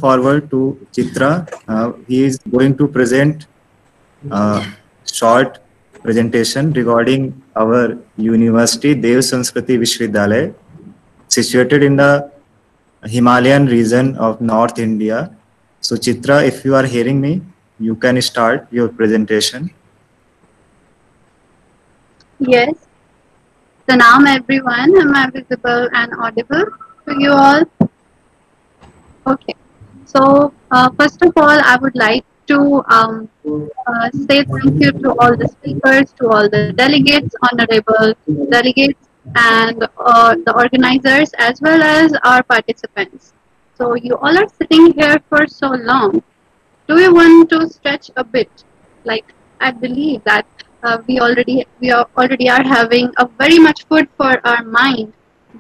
forward to Chitra. He is going to present a short presentation regarding our university, Dev Sanskriti Vishwavidyalaya, situated in the Himalayan region of North India. So Chitra, if you are hearing me, you can start your presentation. Yes. So now everyone, am I visible and audible to you all? Okay. So first of all, I would like to say thank you to all the speakers, to all the delegates, honorable delegates, and the organizers, as well as our participants. So you all are sitting here for so long. Do you want to stretch a bit? Like I believe that we already are having a very much food for our mind,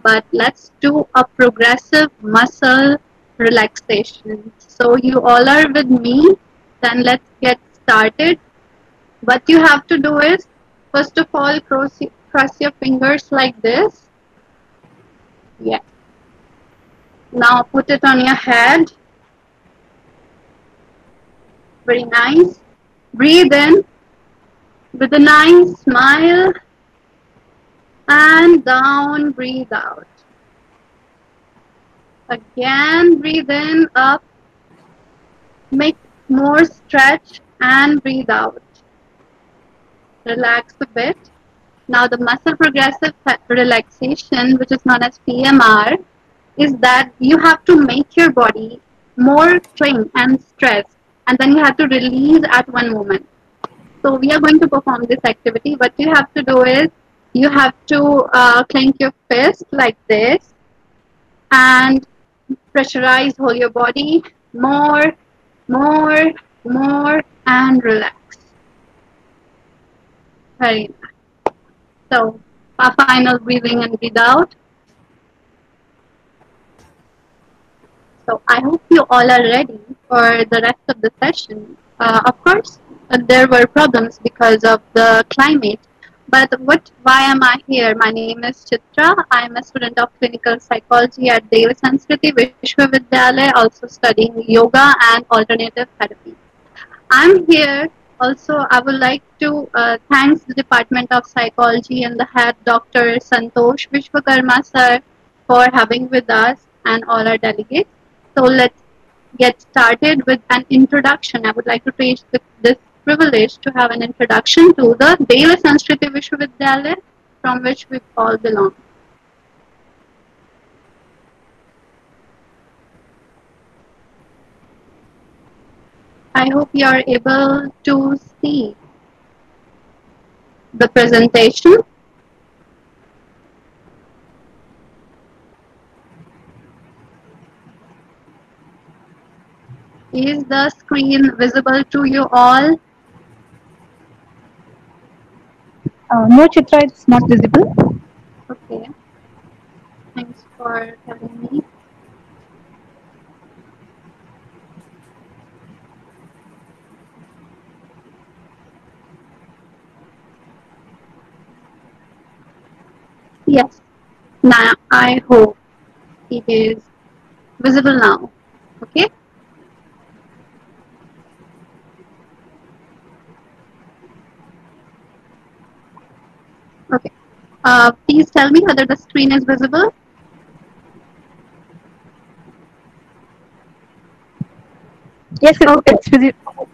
but let's do a progressive muscle relaxation. So you all are with me, then let's get started. What you have to do is, first of all, cross your fingers like this. Yeah. Now put it on your head. Very nice. Breathe in with a nice smile and down, breathe out. Again, breathe in, up, make more stretch and breathe out. Relax a bit. Now the muscle progressive relaxation, which is known as PMR, is that you have to make your body more strained and stressed, and then you have to release at one moment. So we are going to perform this activity. What you have to do is you have to clench your fist like this and pressurize whole your body more, more, more, and relax. Very nice. So a final breathing and breathe out. So I hope you all are ready for the rest of the session. Of course, there were problems because of the climate. But why am I here? My name is Chitra. I am a student of clinical psychology at Dev Sanskriti Vishwavidyalaya, also studying yoga and alternative therapy. I'm here. Also, I would like to thank the Department of Psychology and the head Dr. Santosh Vishwakarma sir for having with us and all our delegates. So let's get started with an introduction. I would like to take this privilege to have an introduction to the Dev Sanskriti Vishwavidyalaya, from which we all belong. I hope you are able to see the presentation. Is the screen visible to you all? No, Chitra, it's not visible. Okay. Thanks for telling me. Yes. Now I hope it is visible now. Okay. Okay. Please tell me whether the screen is visible. Yes, it's visible.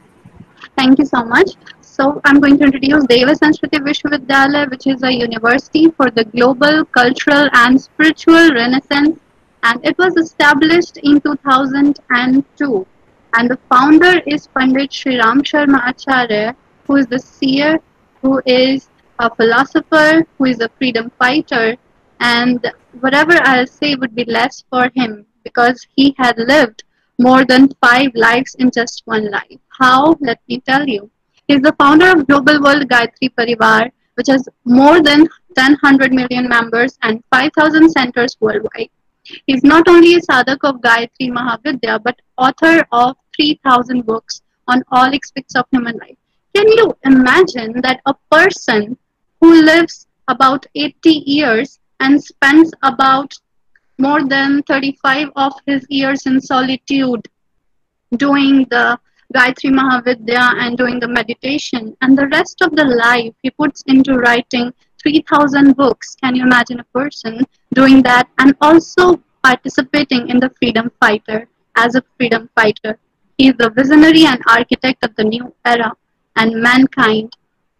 Thank you so much. So I'm going to introduce Dev Sanskriti Vishwavidyalaya, which is a university for the global cultural and spiritual renaissance, and it was established in 2002. And the founder is Pandit Sri Ram Sharma Acharya, who is the seer, who is a philosopher, who is a freedom fighter, and whatever I'll say would be less for him because he had lived more than 5 lives in just one life. How? Let me tell you. He is the founder of Global World Gayatri Parivar, which has more than 100 million members and 5,000 centers worldwide. He is not only a sadhak of Gayatri Mahavidya, but author of 3,000 books on all aspects of human life. Can you imagine that a person who lives about 80 years and spends about more than 35 of his years in solitude doing the Gayatri Mahavidya and doing the meditation, and the rest of the life he puts into writing 3,000 books. Can you imagine a person doing that and also participating in the freedom fighter as a freedom fighter? He is the visionary and architect of the new era and mankind.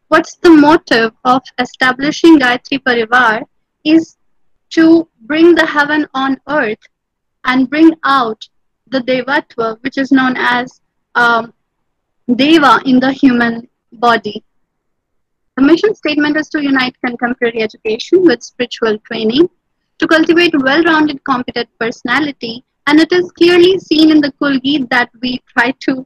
What's the motive of establishing Gayatri Parivar is to bring the heaven on earth and bring out the Devatva, which is known as um, Deva in the human body. The mission statement is to unite contemporary education with spiritual training, to cultivate well-rounded, competent personality, and it is clearly seen in the Kulgeet that we try to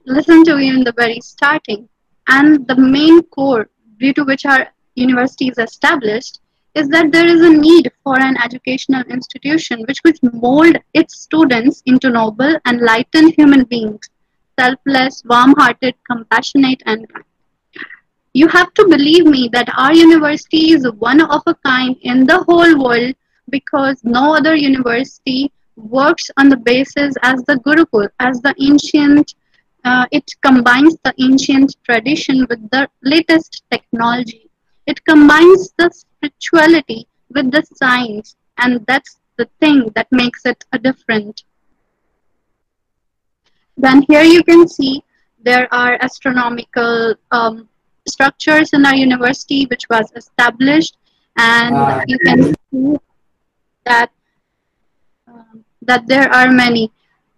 listen to in the very starting. And the main core due to which our university is established is that there is a need for an educational institution which would mold its students into noble, enlightened human beings, selfless, warm-hearted, compassionate, and kind. You have to believe me that our university is one of a kind in the whole world because no other university works on the basis as the Gurukul, as the ancient, it combines the ancient tradition with the latest technology. It combines the spirituality with the science, and that's the thing that makes it a different. Then here you can see there are astronomical structures in our university which was established, and you can see that that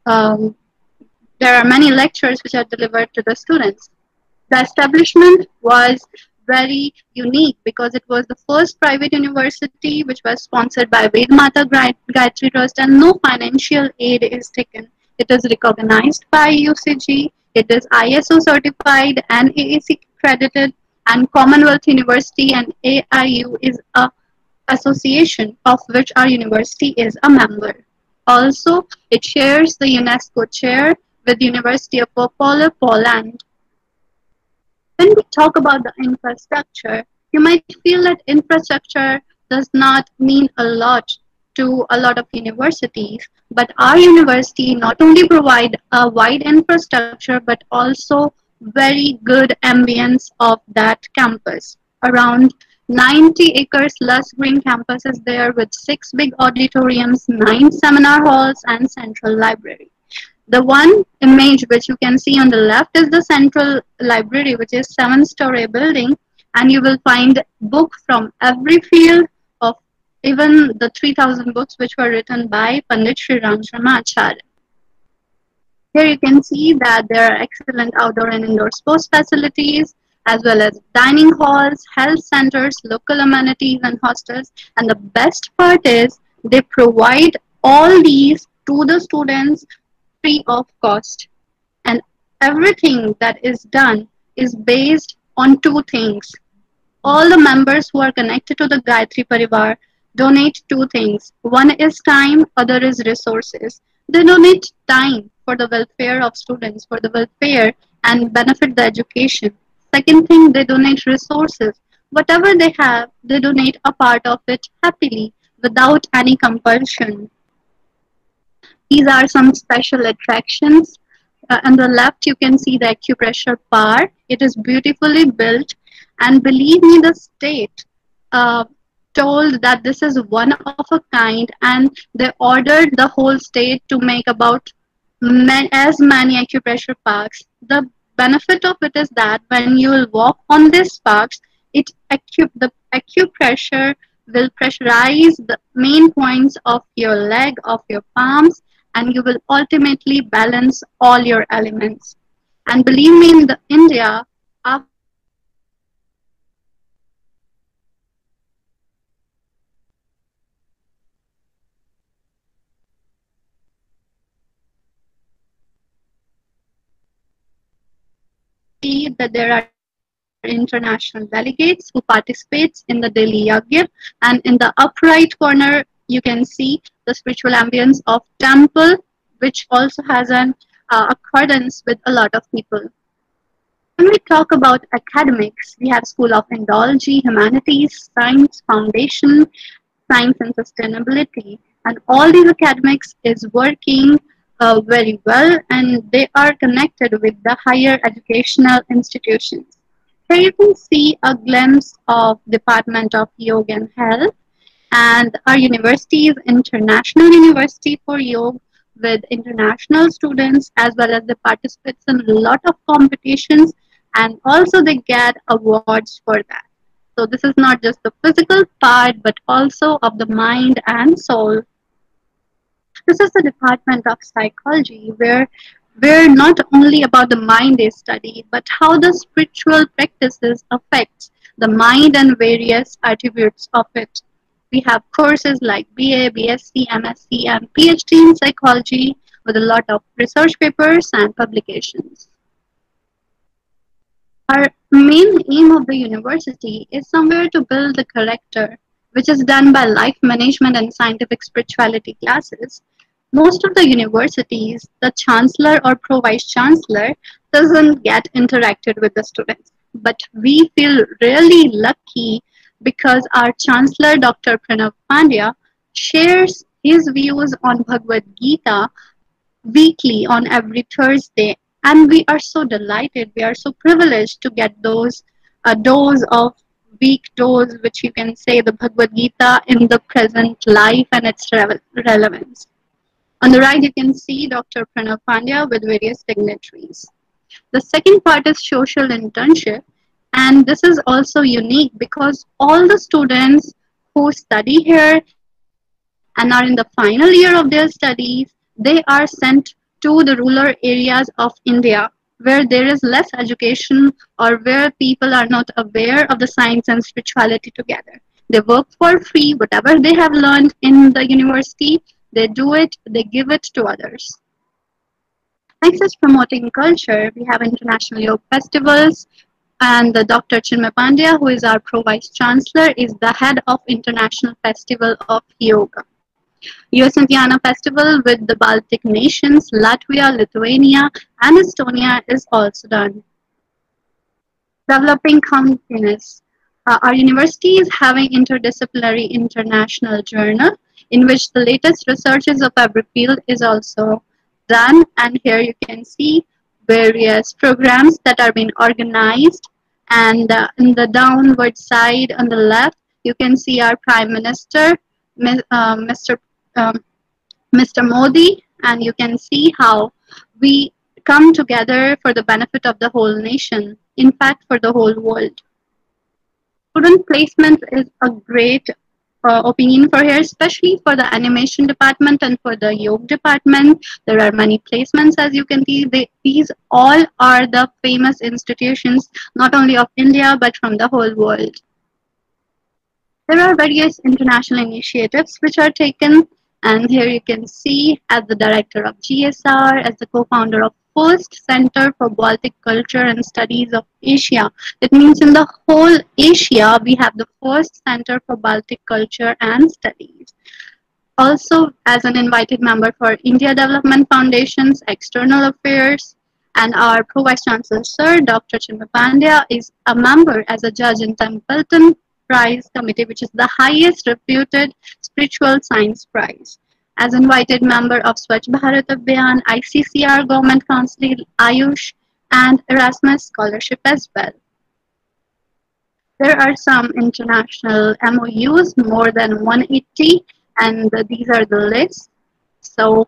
um, there are many lectures which are delivered to the students. The establishment was very unique because it was the first private university which was sponsored by Vedmata Gayatri Trust, and no financial aid is taken. It is recognized by UCG, it is ISO certified and AAC accredited, and Commonwealth University and AIU is a association of which our university is a member. Also, it shares the UNESCO chair with the University of Opole, Poland. When we talk about the infrastructure, you might feel that infrastructure does not mean a lot to a lot of universities, but our university not only provide a wide infrastructure but also very good ambience of that campus. Around 90 acres lush green campus is there with 6 big auditoriums, 9 seminar halls, and central library. The one image which you can see on the left is the central library, which is 7-story building, and you will find books from every field of even the 3,000 books which were written by Pandit Sri Ram Sharma Acharya. Here you can see that there are excellent outdoor and indoor sports facilities, as well as dining halls, health centers, local amenities, and hostels. And the best part is they provide all these to the students free of cost. And everything that is done is based on 2 things. All the members who are connected to the Gayatri Parivar donate 2 things. One is time, other is resources. They donate time for the welfare of students, for the welfare and benefit the education. Second thing, they donate resources. Whatever they have, they donate a part of it happily without any compulsion. These are some special attractions. On the left, you can see the acupressure park. It is beautifully built, and believe me, the state told that this is one of a kind, and they ordered the whole state to make about as many acupressure parks. The benefit of it is that when you will walk on these parks, the acupressure will pressurize the main points of your leg, of your palms, and you will ultimately balance all your elements. And believe me, in India, after see that there are international delegates who participates in the daily yagya, and in the upright corner you can see the spiritual ambience of temple, which also has an accordance with a lot of people. When we talk about academics, we have School of Indology, Humanities, Science, Foundation, Science and Sustainability, and all these academics is working very well, and they are connected with the higher educational institutions. Here you can see a glimpse of Department of Yoga and Health, and our university is International University for Yoga with international students, as well as the participants in a lot of competitions, and also they get awards for that. So this is not just the physical part, but also of the mind and soul. This is the department of psychology where not only about the mind is studied, but how the spiritual practices affects the mind and various attributes of it. We have courses like BA, BSc, M.Sc, and PhD in psychology with a lot of research papers and publications. Our main aim of the university is somewhere to build the character, which is done by life management and scientific spirituality classes. Most of the universities, the chancellor or pro-vice chancellor doesn't get interacted with the students. But we feel really lucky because our chancellor, Dr. Pranav Pandya, shares his views on Bhagavad Gita weekly on every Thursday. And we are so delighted, we are so privileged to get those dose of week dose, which you can say the Bhagavad Gita in the present life and its relevance. On the right, you can see Dr. Pranav Pandya with various dignitaries. The second part is social internship, and this is also unique because all the students who study here and are in the final year of their studies, they are sent to the rural areas of India where there is less education or where people are not aware of the science and spirituality together. They work for free, whatever they have learned in the university, they do it, they give it to others. Next is promoting culture. We have international yoga festivals, and the Dr. Chinmay Pandya, who is our pro-vice chancellor, is the head of International Festival of Yoga. US Indiana Festival with the Baltic nations, Latvia, Lithuania, and Estonia is also done. Developing countiness. Our university is having interdisciplinary international journal in which the latest researches of every field is also done, and here you can see various programs that are being organized, and in the downward side on the left you can see our Prime Minister Mr. Mr. Modi, and you can see how we come together for the benefit of the whole nation, in fact for the whole world. Student placement is a great opinion for here, especially for the animation department and for the yoga department. There are many placements, as you can see. These all are the famous institutions, not only of India, but from the whole world. There are various international initiatives which are taken, and here you can see as the director of GSR, as the co-founder of first Center for Baltic Culture and Studies of Asia. It means in the whole Asia, we have the first Center for Baltic Culture and Studies. Also, as an invited member for India Development Foundation's External Affairs, and our Pro-Vice Chancellor, Sir Dr. Chinmay Pandya, is a member as a judge in Templeton Prize Committee, which is the highest reputed spiritual science prize. As invited member of Swachh Bharat Abhiyan, ICCR Government Council, Ayush, and Erasmus Scholarship as well. There are some international MOUs, more than 180, and these are the lists. So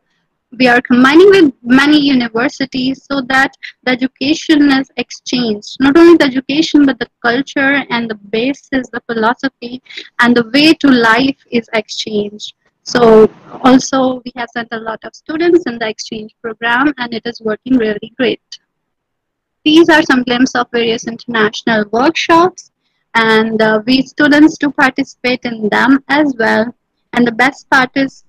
we are combining with many universities so that the education is exchanged. Not only the education, but the culture and the basis, the philosophy, and the way to life is exchanged. So also we have sent a lot of students in the exchange program, and it is working really great. These are some glimpses of various international workshops, and we students to participate in them as well. And the best part is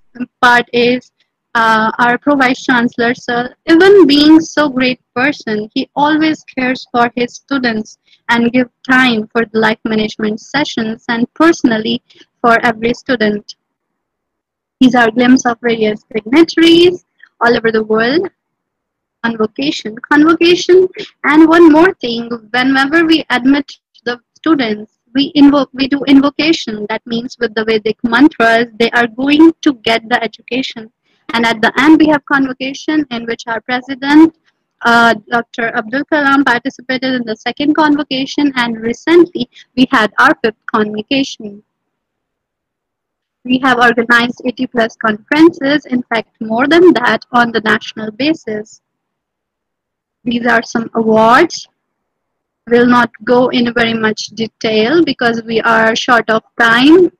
our Pro-Vice Chancellor, Sir, even being so great person, he always cares for his students and give time for the life management sessions and personally for every student. These are glimpses of various dignitaries all over the world. Convocation, and one more thing, whenever we admit the students, we do invocation. That means with the Vedic mantras, they are going to get the education. And at the end, we have convocation in which our president, Dr. Abdul Kalam, participated in the second convocation, and recently we had our fifth convocation. We have organized 80 plus conferences, in fact, more than that on the national basis. These are some awards. Will not go in very much detail because we are short of time.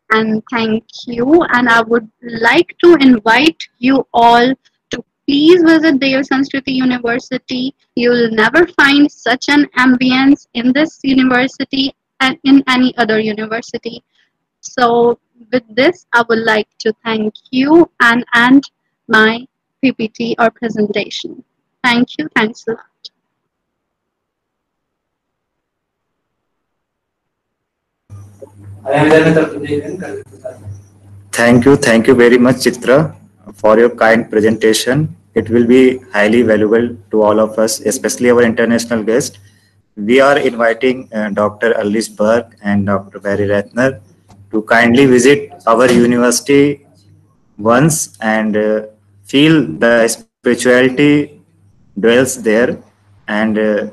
And thank you. And I would like to invite you all to please visit Dev Sanskriti University. You will never find such an ambience in this university and in any other university. So with this, I would like to thank you and end my PPT or presentation. Thank you. Thanks a lot. Thank you very much, Chitra, for your kind presentation. It will be highly valuable to all of us, especially our international guest. We are inviting Dr. Alice Burke and Dr. Barry Ratner to kindly visit our university once and feel the spirituality dwells there. And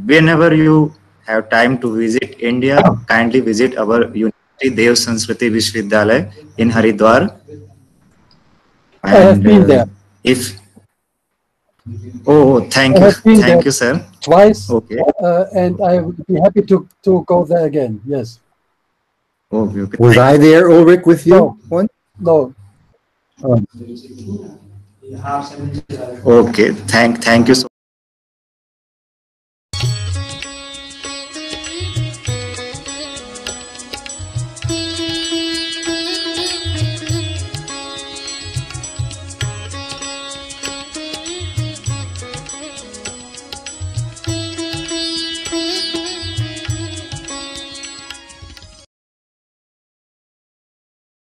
whenever you have time to visit India, kindly visit our university, Dev Sanskriti Vishwavidyalaya in Haridwar. I have And been there. if oh, I have been there thank you, sir. twice, Okay, and I would be happy to go there again. Yes. okay. Was I there, Ulrich, with you? No. One? No. Okay, thank you so